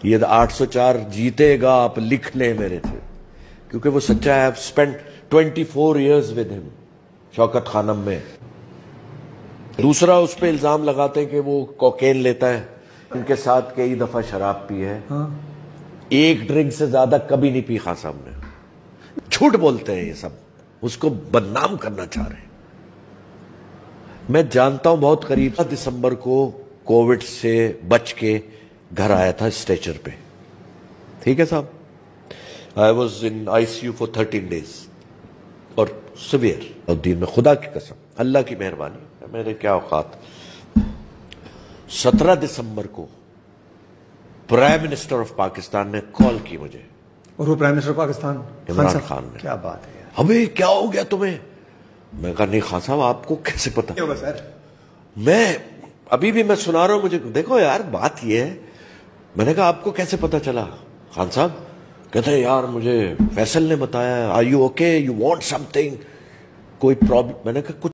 یہ 804 جیتے گا آپ لکھ لیں میرے سے، کیونکہ وہ سچا ہے. I've spent 24 years with him شوکت خانم میں. دوسرا اس پہ الزام لگاتے ہیں کہ وہ کوکین لیتا ہے، ان کے ساتھ کئی دفعہ شراب پی ہے. ایک ڈرنک سے زیادہ کبھی نہیں پی خان صاحب نے. جھوٹ بولتے ہیں یہ سب، اس کو بدنام کرنا چاہ رہے ہیں. میں جانتا ہوں بہت قریب 7 دسمبر کو کووڈ سے بچ کے گھر آیا تھا اسٹریچر پہ. ٹھیک ہے صاحب. I was in ICU for 13 days اور سویئر. اور دین میں خدا کی قسم، اللہ کی مہربانی، میرے کیا اوقات. 17 دسمبر کو پرائم منسٹر آف پاکستان نے کال کی مجھے. اور وہ پرائم منسٹر پاکستان عمران خان نے. کیا بات ہے. ابھی کیا ہو گیا تمہیں؟ میں کہا نہیں خان صاحب آپ کو کیسے پتا؟ ہوگا سر. میں ابھی بھی میں سنا رہا ہوں مجھے. دیکھو یار بات یہ ہے، میں نے کہا آپ کو کیسے پتا چلا؟ خان صاحب کہتے ہیں یار مجھے فیصل نے بتایا. Are you okay? You want something? کوئی پرابلم؟ میں نے کہا کچھ